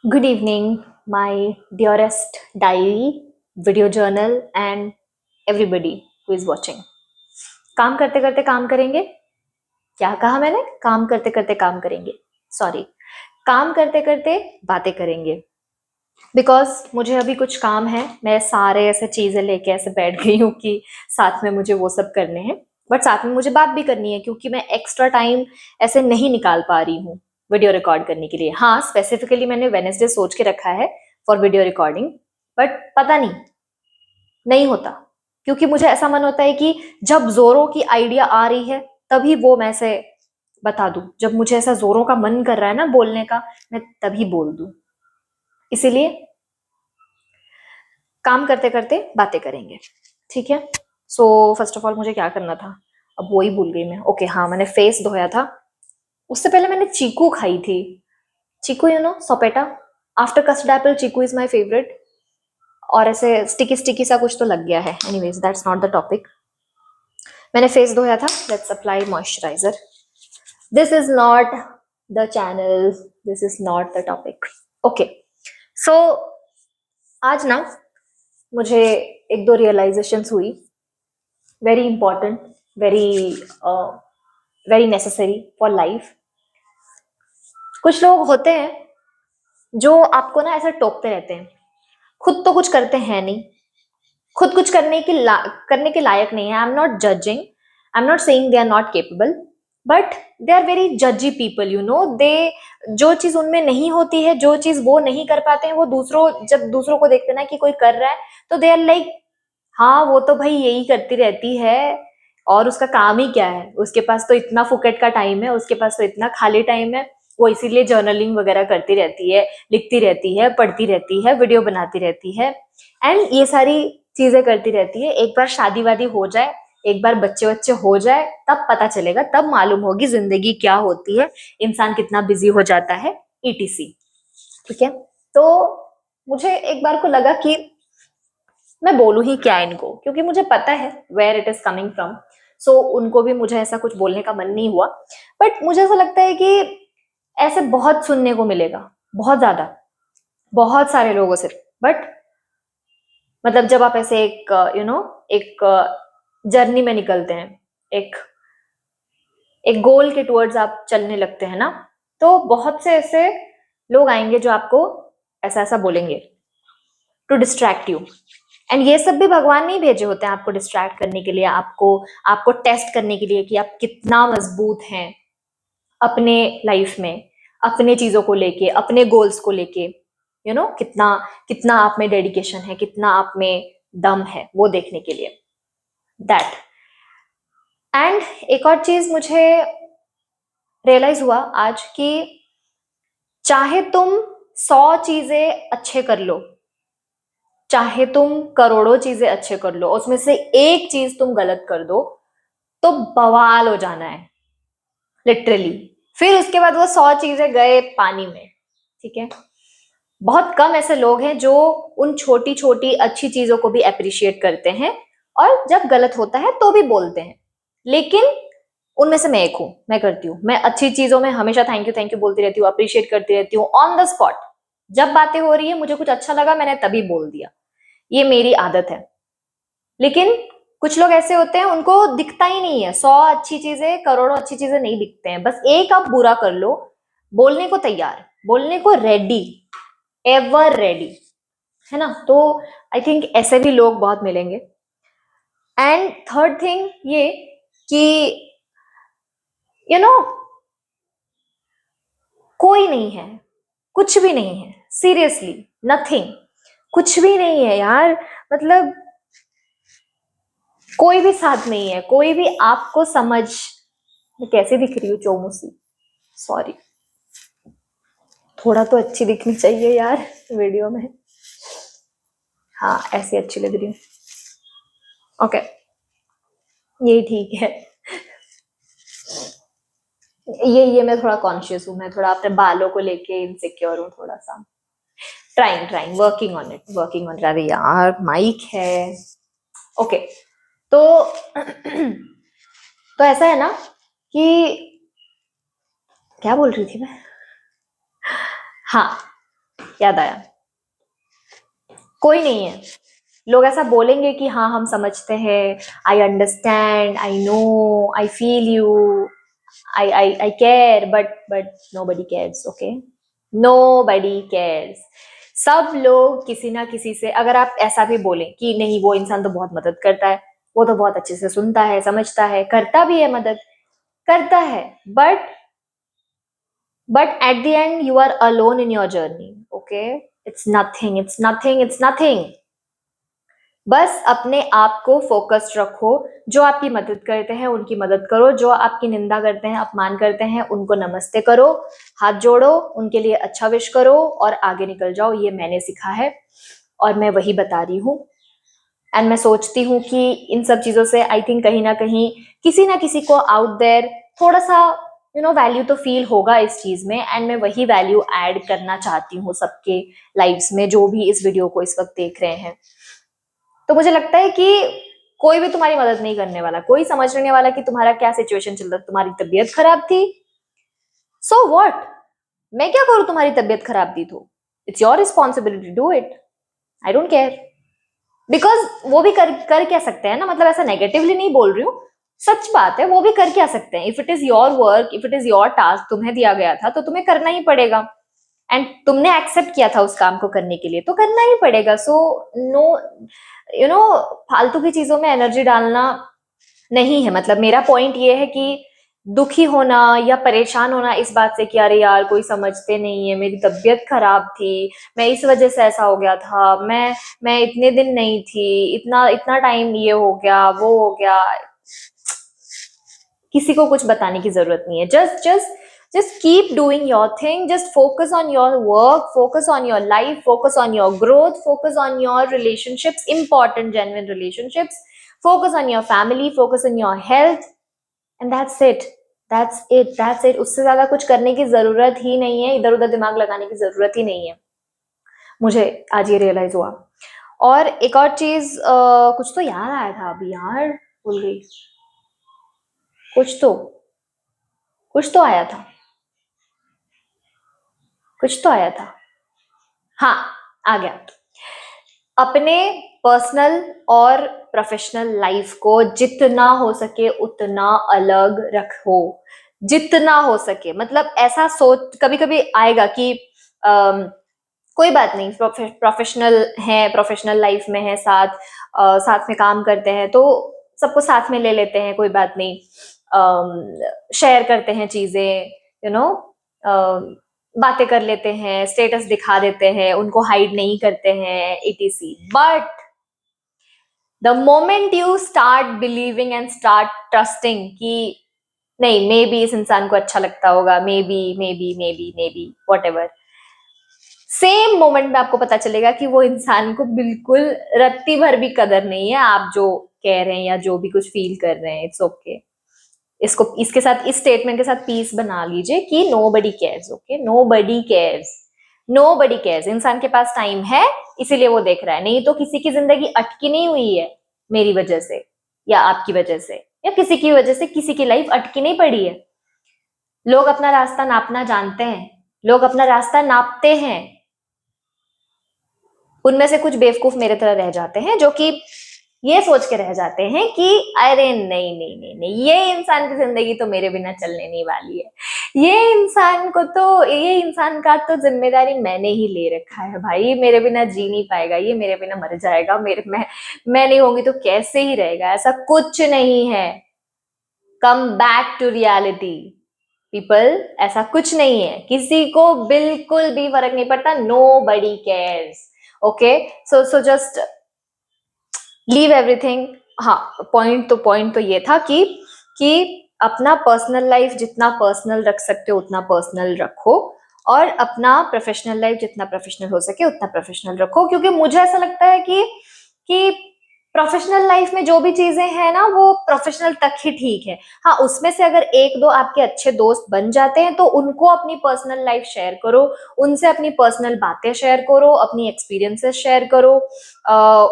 Good evening, my dearest diary, video journal, and everybody who is watching. काम करते करते काम करेंगे। क्या कहा मैंने? काम करते करते काम करेंगे। सॉरी, काम करते करते बातें करेंगे। बिकॉज मुझे अभी कुछ काम है, मैं सारे ऐसे चीजें लेके ऐसे बैठ गई हूँ कि साथ में मुझे वो सब करने हैं। बट साथ में मुझे बात भी करनी है क्योंकि मैं एक्स्ट्रा टाइम ऐसे नहीं निकाल पा रही हूँ वीडियो रिकॉर्ड करने के लिए। हाँ, स्पेसिफिकली मैंने वेनेसडे सोच के रखा है फॉर वीडियो रिकॉर्डिंग। बट पता नहीं होता, क्योंकि मुझे ऐसा मन होता है कि जब जोरों की आइडिया आ रही है तभी वो मैं से बता दूं। जब मुझे ऐसा जोरों का मन कर रहा है ना बोलने का, मैं तभी बोल दूं। इसीलिए काम करते करते बातें करेंगे, ठीक है। सो फर्स्ट ऑफ ऑल मुझे क्या करना था, अब वो ही भूल गई मैं। ओके हाँ, मैंने फेस धोया था। उससे पहले मैंने चीकू खाई थी। Chikoo, you know, sapota. After custard apple chikoo is my favourite. और ऐसे स्टिकी स्टिकी सा कुछ तो लग गया है। Anyways, that's not the topic. मैंने फेस धोया था। Let's apply moisturiser. This is not the channel, this is not the topic. Okay, so आज ना मुझे एक दो रियलाइजेशंस हुई, very important, very very necessary for life. कुछ लोग होते हैं जो आपको ना ऐसे टोकते रहते हैं, खुद तो कुछ करते हैं नहीं, खुद कुछ करने के लायक नहीं है। I am not judging, I am not saying they are not capable, but they are very जजी पीपल, यू नो। दे, जो चीज उनमें नहीं होती है, जो चीज वो नहीं कर पाते हैं, वो जब दूसरों को देखते ना कि कोई कर रहा है, तो दे आर लाइक, हाँ वो तो भाई यही करती रहती है, और उसका काम ही क्या है, उसके पास तो इतना फुकट का टाइम है, उसके पास तो इतना खाली टाइम है, वो इसीलिए जर्नलिंग वगैरह करती रहती है, लिखती रहती है, पढ़ती रहती है, वीडियो बनाती रहती है, एंड ये सारी चीजें करती रहती है। एक बार शादी वादी हो जाए, एक बार बच्चे बच्चे हो जाए, तब पता चलेगा, तब मालूम होगी जिंदगी क्या होती है, इंसान कितना बिजी हो जाता है, ईटीसी। ठीक है, तो मुझे एक बार को लगा कि मैं बोलूं ही क्या इनको, क्योंकि मुझे पता है where it is coming from. So उनको भी मुझे ऐसा कुछ बोलने का मन नहीं हुआ। बट मुझे ऐसा लगता है कि ऐसे बहुत सुनने को मिलेगा, बहुत ज्यादा, बहुत सारे लोगों से। बट मतलब जब आप ऐसे एक यू नो एक जर्नी में निकलते हैं, एक एक गोल के टुवर्ड्स आप चलने लगते हैं ना, तो बहुत से ऐसे लोग आएंगे जो आपको ऐसा ऐसा बोलेंगे टू डिस्ट्रैक्ट यू। एंड ये सब भी भगवान ने ही भेजे होते हैं आपको डिस्ट्रैक्ट करने के लिए, आपको आपको टेस्ट करने के लिए कि आप कितना मजबूत हैं अपने लाइफ में, अपने चीजों को लेके, अपने गोल्स को लेके, यू नो, कितना कितना आप में डेडिकेशन है, कितना आप में दम है, वो देखने के लिए। दैट, एंड एक और चीज मुझे रियलाइज हुआ आज कि चाहे तुम 100 चीजें अच्छे कर लो, चाहे तुम करोड़ों चीजें अच्छे कर लो, उसमें से एक चीज तुम गलत कर दो तो बवाल हो जाना है, लिटरली। फिर उसके बाद वो 100 चीजें गए पानी में। ठीक है, बहुत कम ऐसे लोग हैं जो उन छोटी छोटी अच्छी चीजों को भी अप्रिशिएट करते हैं, और जब गलत होता है तो भी बोलते हैं। लेकिन उनमें से मैं एक हूं, मैं करती हूँ, मैं अच्छी चीजों में हमेशा थैंक यू बोलती रहती हूँ, अप्रिशिएट करती रहती हूँ ऑन द स्पॉट। जब बातें हो रही है, मुझे कुछ अच्छा लगा, मैंने तभी बोल दिया, ये मेरी आदत है। लेकिन कुछ लोग ऐसे होते हैं, उनको दिखता ही नहीं है, 100 अच्छी चीजें, करोड़ों अच्छी चीजें नहीं दिखते हैं, बस एक आप बुरा कर लो, बोलने को तैयार, बोलने को रेडी, एवर रेडी, है ना। तो आई थिंक ऐसे भी लोग बहुत मिलेंगे। एंड थर्ड थिंग ये कि यू नो, कोई नहीं है, कुछ भी नहीं है, सीरियसली नथिंग, कुछ भी नहीं है यार। मतलब कोई भी साथ नहीं है, कोई भी आपको समझ, मैं कैसे दिख रही हूँ चोमूसी, सॉरी, थोड़ा तो अच्छी दिखनी चाहिए यार वीडियो में। हाँ, ऐसी अच्छी लग रही हूँ। ओके, ये ठीक है। ये मैं थोड़ा कॉन्शियस हूँ, मैं थोड़ा अपने बालों को लेके इनसिक्योर हूँ थोड़ा सा। Trying working on it, working on. अरे यार, माइक है। ओके, तो तो ऐसा है ना कि क्या बोल रही थी मैं? हाँ, याद आया, कोई नहीं है। लोग ऐसा बोलेंगे कि हाँ हम समझते हैं, I understand, I know, I feel you, I care, but nobody cares, okay, nobody cares. सब लोग किसी ना किसी से, अगर आप ऐसा भी बोलें कि नहीं वो इंसान तो बहुत मदद करता है, वो तो बहुत अच्छे से सुनता है, समझता है, करता भी है मदद, करता है, but at the end you are alone in your journey, okay, it's nothing, it's nothing, it's nothing। बस अपने आप को फोकस्ड रखो, जो आपकी मदद करते हैं उनकी मदद करो, जो आपकी निंदा करते हैं, अपमान करते हैं, उनको नमस्ते करो, हाथ जोड़ो, उनके लिए अच्छा विश करो और आगे निकल जाओ। ये मैंने सीखा है और मैं वही बता रही हूँ। एंड मैं सोचती हूँ कि इन सब चीजों से आई थिंक कहीं ना किसी को आउट देयर थोड़ा सा वैल्यू तो फील होगा इस चीज में, एंड मैं वही वैल्यू ऐड करना चाहती हूँ सबके लाइफ्स में जो भी इस वीडियो को इस वक्त देख रहे हैं। तो मुझे लगता है कि कोई भी तुम्हारी मदद नहीं करने वाला, कोई समझ नहीं वाला कि तुम्हारा क्या सिचुएशन चल रहा, तुम्हारी तबीयत खराब थी, सो व्हाट, मैं क्या करूं, तुम्हारी तबीयत खराब थी तो it's your responsibility, do it, I don't care. Because वो भी कर क्या सकते हैं ना, मतलब ऐसा नेगेटिवली नहीं बोल रही हूँ, सच बात है, वो भी कर क्या सकते हैं। If it is your work, if it is your task, तुम्हें दिया गया था तो तुम्हें करना ही पड़ेगा, एंड तुमने एक्सेप्ट किया था उस काम को करने के लिए तो करना ही पड़ेगा। सो नो, फालतू की चीजों में एनर्जी डालना नहीं है। मतलब मेरा पॉइंट ये है कि दुखी होना या परेशान होना इस बात से कि अरे यार कोई समझते नहीं है, मेरी तबीयत खराब थी, मैं इस वजह से ऐसा हो गया था, मैं इतने दिन नहीं थी, इतना इतना टाइम ये हो गया, वो हो गया, किसी को कुछ बताने की जरूरत नहीं है। just keep doing your thing, just focus on your work, focus on your life, focus on your growth, focus on your relationships, important genuine relationships, focus on your family, focus on your health, and that's it, that's it। उससे ज्यादा कुछ करने की जरूरत ही नहीं है, इधर उधर दिमाग लगाने की जरूरत ही नहीं है। मुझे आज ये रियलाइज हुआ। और एक और चीज, कुछ तो याद आया था अभी यार, भूल गई, कुछ तो आया था, कुछ तो आया था, हाँ आ गया। अपने पर्सनल और प्रोफेशनल लाइफ को जितना हो सके उतना अलग रखो, जितना हो सके। मतलब ऐसा सोच कभी कभी आएगा कि कोई बात नहीं, प्रोफेशनल है, प्रोफेशनल लाइफ में है, साथ में काम करते हैं तो सबको साथ में ले लेते हैं, कोई बात नहीं, शेयर करते हैं चीजें, बातें कर लेते हैं, स्टेटस दिखा देते हैं, उनको हाइड नहीं करते हैं, etc। But the moment you start believing and start trusting कि नहीं, मे बी इस इंसान को अच्छा लगता होगा, may be what ever, same moment में आपको पता चलेगा कि वो इंसान को बिल्कुल रत्ती भर भी कदर नहीं है आप जो कह रहे हैं या जो भी कुछ फील कर रहे हैं। इट्स ओके, इसको इसके साथ, इस स्टेटमेंट के साथ पीस बना लीजिए कि नो बडी cares, okay, nobody cares, no बडी केयर्स। इंसान के पास टाइम है इसीलिए वो देख रहा है, नहीं तो किसी की जिंदगी अटकी नहीं हुई है मेरी वजह से या आपकी वजह से या किसी की वजह से, किसी की लाइफ अटकी नहीं पड़ी है। लोग अपना रास्ता नापना जानते हैं, लोग अपना रास्ता नापते हैं। उनमें से कुछ बेवकूफ मेरे तरह रह जाते हैं जो कि ये सोच के रह जाते हैं कि अरे नहीं नहीं नहीं नहीं, ये इंसान की जिंदगी तो मेरे बिना चलने नहीं वाली है, ये इंसान का तो जिम्मेदारी मैंने ही ले रखा है भाई, मेरे बिना जी नहीं पाएगा, ये मेरे बिना मर जाएगा, मैं नहीं होंगी तो कैसे ही रहेगा। ऐसा कुछ नहीं है। Come back to reality people, ऐसा कुछ नहीं है, किसी को बिल्कुल भी फर्क नहीं पड़ता, nobody cares, okay. So just leave everything. हाँ, पॉइंट तो ये था कि अपना पर्सनल लाइफ जितना पर्सनल रख सकते हो उतना पर्सनल रखो, और अपना प्रोफेशनल लाइफ जितना प्रोफेशनल हो सके उतना प्रोफेशनल रखो। क्योंकि मुझे ऐसा लगता है कि प्रोफेशनल लाइफ में जो भी चीजें हैं ना वो प्रोफेशनल तक ही ठीक है। हाँ, उसमें से अगर एक दो आपके अच्छे दोस्त बन जाते हैं तो उनको अपनी पर्सनल लाइफ शेयर करो, उनसे अपनी पर्सनल बातें शेयर करो, अपनी एक्सपीरियंसेस शेयर करो,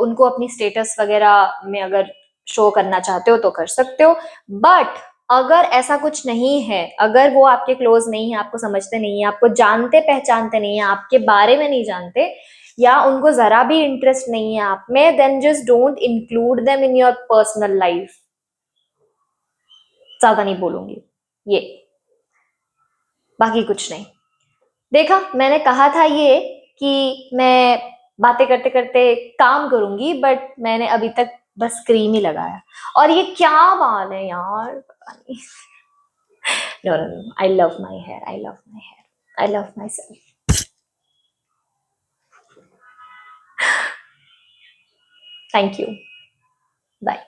उनको अपनी स्टेटस वगैरह में अगर शो करना चाहते हो तो कर सकते हो। बट अगर ऐसा कुछ नहीं है, अगर वो आपके क्लोज नहीं है, आपको समझते नहीं है, आपको जानते पहचानते नहीं है, आपके बारे में नहीं जानते, या उनको जरा भी इंटरेस्ट नहीं है आप में, then just don't include them in your personal life. ज्यादा नहीं बोलूंगी ये, बाकी कुछ नहीं। देखा, मैंने कहा था ये कि मैं बातें करते करते काम करूंगी, बट मैंने अभी तक बस क्रीम ही लगाया। और ये क्या बाल है यार, पता नहीं। No no no, I love my hair, I love my hair, I love myself. Thank you, bye.